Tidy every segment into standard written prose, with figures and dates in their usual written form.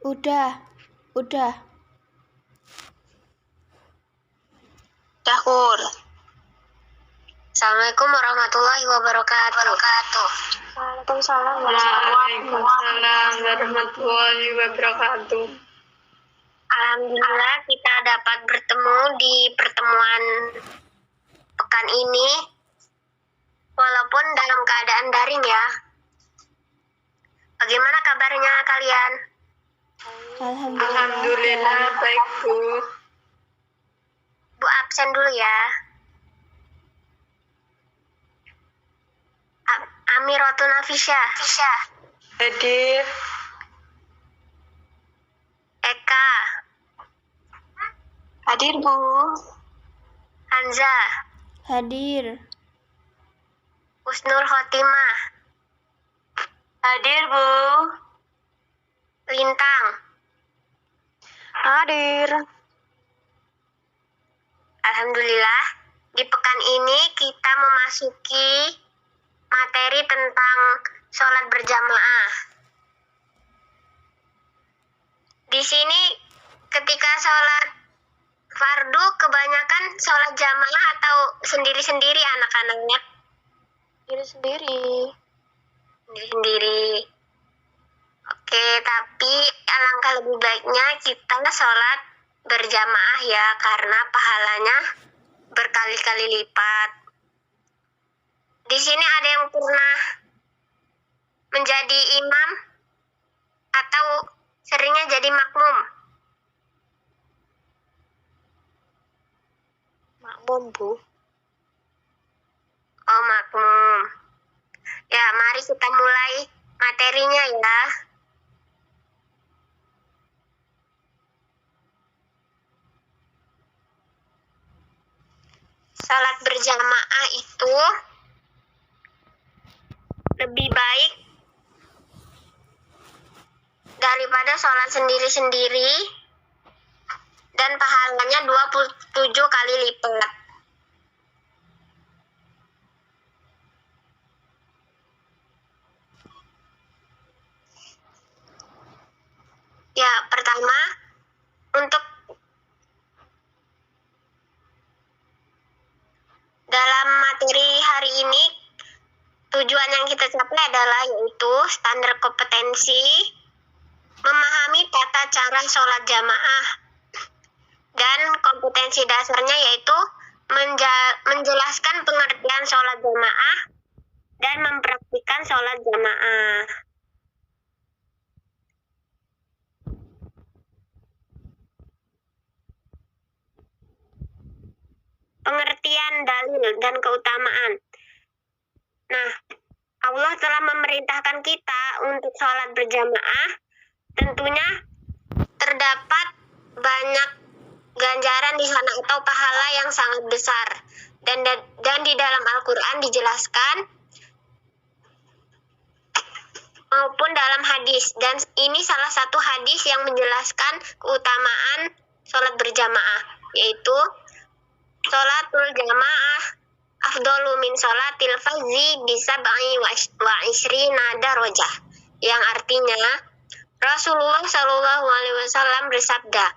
Udah. Dahur. Assalamualaikum warahmatullahi wabarakatuh. Waalaikumsalam warahmatullahi wabarakatuh. Alhamdulillah kita dapat bertemu di pertemuan pekan ini, walaupun dalam keadaan daring ya. Bagaimana kabarnya kalian? Alhamdulillah baik, Bu. Bu absen dulu ya. Amiratul Nafisya. Hadir. Eka. Hadir, Bu. Hanza. Hadir. Husnul Khotimah. Hadir, Bu. Lintang. Hadir. Alhamdulillah, di pekan ini kita memasuki materi tentang sholat berjamaah. Di sini ketika sholat fardu kebanyakan sholat jamaah atau sendiri-sendiri anak-anaknya? Sendiri. Sendiri. Oke, tapi alangkah lebih baiknya kita sholat berjamaah ya, karena pahalanya berkali-kali lipat. Di sini ada yang pernah menjadi imam atau seringnya jadi makmum? Makmum, Bu. Oh, makmum. Ya, mari kita mulai materinya ya. Salat berjamaah itu lebih baik daripada sholat sendiri-sendiri dan pahalanya 27 kali lipat. Ya, pertama, untuk dalam materi hari ini, tujuan yang kita capai adalah yaitu standar kompetensi, memahami tata cara sholat jamaah, dan kompetensi dasarnya yaitu menjelaskan pengertian sholat jamaah dan mempraktikkan sholat jamaah. Pengertian dalil dan keutamaan. Nah, Allah telah memerintahkan kita untuk sholat berjamaah. Tentunya terdapat banyak ganjaran di sana atau pahala yang sangat besar. Dan di dalam Al-Quran dijelaskan maupun dalam hadis. Dan ini salah satu hadis yang menjelaskan keutamaan sholat berjamaah, yaitu sholatul jamaah afdalu min sholatil fardhi bi sab'i wa isrina darajah, yang artinya Rasulullah Shallallahu Alaihi Wasallam bersabda,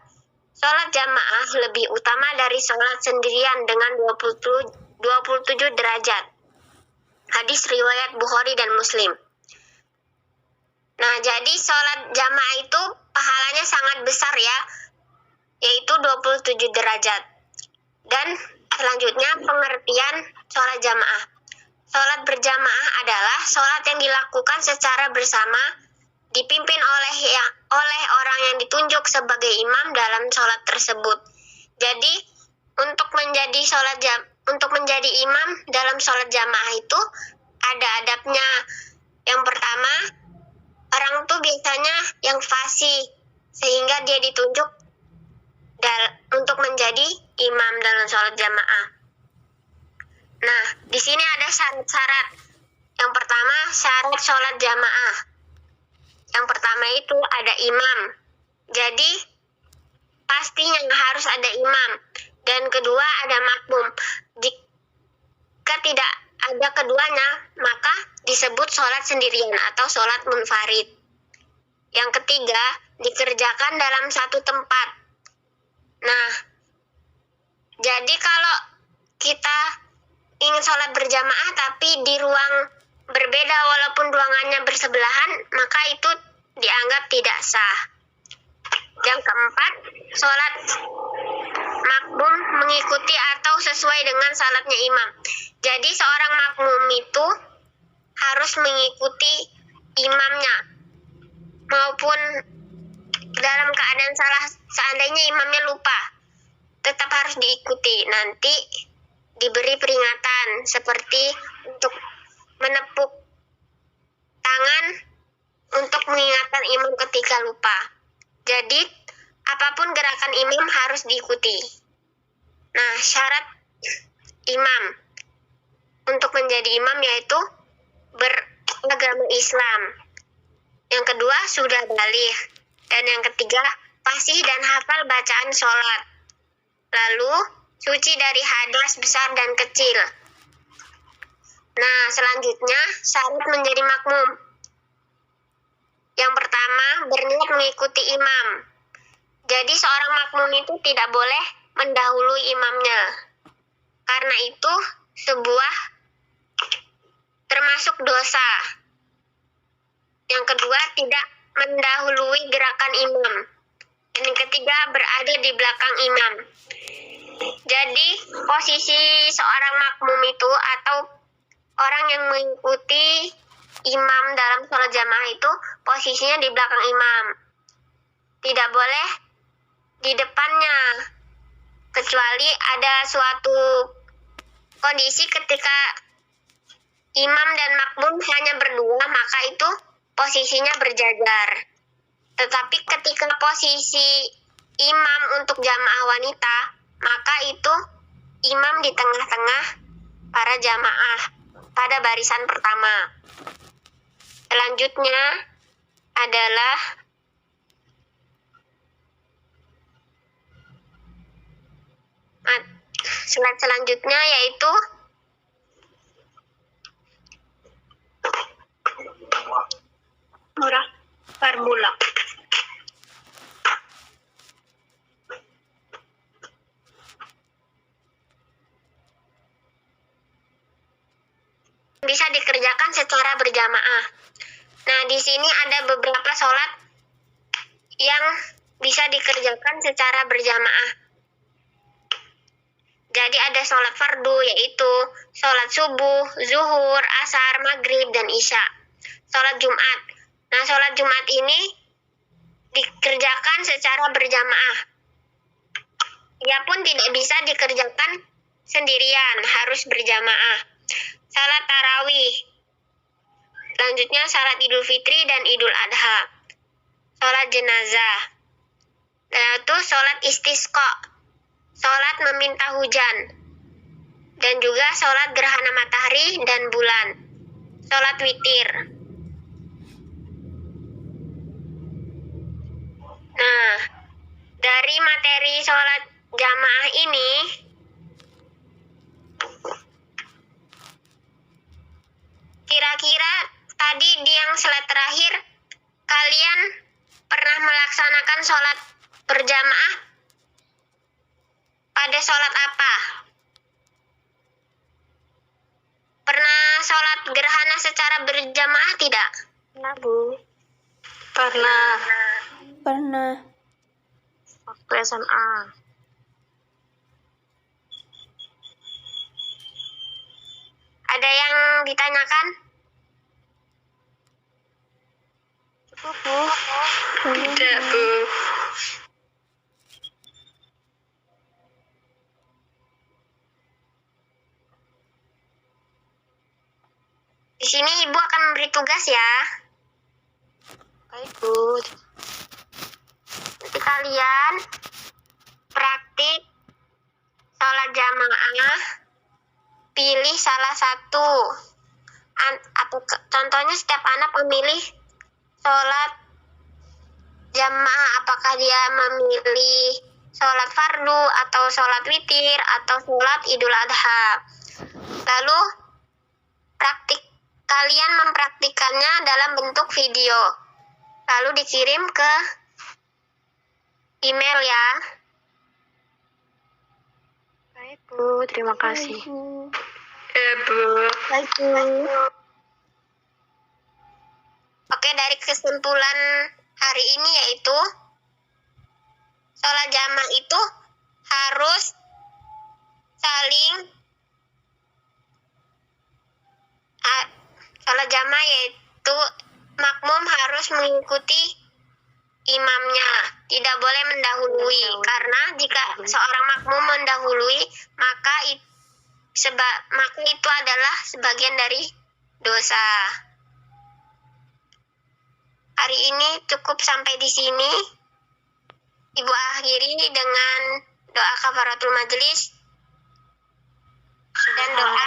sholat jamaah lebih utama dari sholat sendirian dengan 27 derajat. Hadis riwayat Bukhari dan Muslim. Nah, jadi sholat jamaah itu pahalanya sangat besar ya, yaitu 27 derajat. Dan selanjutnya pengertian sholat jamaah. Sholat berjamaah adalah sholat yang dilakukan secara bersama, dipimpin oleh orang yang ditunjuk sebagai imam dalam sholat tersebut. Jadi untuk menjadi imam dalam sholat jamaah itu ada adabnya. Yang pertama, orang tuh biasanya yang fasih sehingga dia ditunjuk untuk menjadi imam dalam sholat jamaah. Nah, di sini ada syarat-syarat. Yang pertama, syarat sholat jamaah. Yang pertama itu ada imam. Jadi, pastinya harus ada imam. Dan kedua ada makmum. Jika tidak ada keduanya, maka disebut sholat sendirian atau sholat munfarid. Yang ketiga, dikerjakan dalam satu tempat. Nah, jadi kalau kita ingin sholat berjamaah tapi di ruang berbeda walaupun ruangannya bersebelahan, maka itu dianggap tidak sah. Yang keempat, sholat makmum mengikuti atau sesuai dengan salatnya imam. Jadi seorang makmum itu harus mengikuti imamnya, maupun dalam keadaan salah, seandainya imamnya lupa, tetap harus diikuti. Nanti diberi peringatan seperti untuk menepuk tangan untuk mengingatkan imam ketika lupa. Jadi apapun gerakan imam harus diikuti. Nah, syarat imam untuk menjadi imam yaitu beragama Islam. Yang kedua, sudah baligh. Dan yang ketiga, fasih dan hafal bacaan sholat. Lalu, suci dari hadas besar dan kecil. Nah, selanjutnya, syarat menjadi makmum. Yang pertama, berniat mengikuti imam. Jadi, seorang makmum itu tidak boleh mendahului imamnya. Karena itu, sebuah termasuk dosa. Yang kedua, tidak mendahului gerakan imam. Dan yang ketiga, berada di belakang imam. Jadi, posisi seorang makmum itu atau orang yang mengikuti imam dalam sholat jamaah itu posisinya di belakang imam. Tidak boleh di depannya. Kecuali ada suatu kondisi ketika imam dan makmum hanya berdua, maka itu posisinya berjajar. Tetapi ketika posisi imam untuk jamaah wanita, maka itu imam di tengah-tengah para jamaah pada barisan pertama. Selanjutnya adalah slide selanjutnya yaitu formula. Bisa dikerjakan secara berjamaah. Nah, di sini ada beberapa sholat yang bisa dikerjakan secara berjamaah. Jadi ada sholat fardu, yaitu sholat subuh, zuhur, asar, maghrib, dan isya. Sholat Jumat. Nah, sholat Jumat ini dikerjakan secara berjamaah. Ia pun tidak bisa dikerjakan sendirian, harus berjamaah. Salat tarawih. Selanjutnya salat Idul Fitri dan Idul Adha. Salat jenazah. Yaitu salat istisqa. Salat meminta hujan. Dan juga salat gerhana matahari dan bulan. Salat witir. Nah, dari materi salat jamaah ini, kira-kira tadi di yang slide terakhir, kalian pernah melaksanakan sholat berjamaah pada sholat apa? Pernah sholat gerhana secara berjamaah tidak? Pernah, Bu. Pernah. Pernah. Waktu SMA. Ada yang ditanyakan? Cukup, Bu. Tidak, Bu. Di sini Ibu akan memberi tugas ya. Baik, Bu. Nanti kalian praktik sholat jamaah, pilih salah satu. Atau contohnya setiap anak memilih sholat jamaah, apakah dia memilih sholat fardu atau sholat witir atau sholat idul adha. Lalu kalian mempraktikannya dalam bentuk video, lalu dikirim ke email ya. Baik, Bu. Terima kasih. Bu. Ya, Bu. Baik, Bu. Oke, dari kesimpulan hari ini yaitu sholat jamaah itu harus saling sholat jamaah yaitu makmum harus mengikuti imamnya, tidak boleh mendahului, karena jika seorang makmum mendahului maka itu adalah sebagian dari dosa. Hari ini cukup sampai di sini. Ibu akhiri dengan doa kafaratul majelis dan doa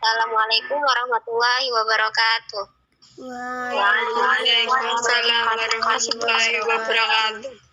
Assalamualaikum warahmatullahi wabarakatuh. Waalaikumsalam Waalaikumsalam warahmatullahi wabarakatuh.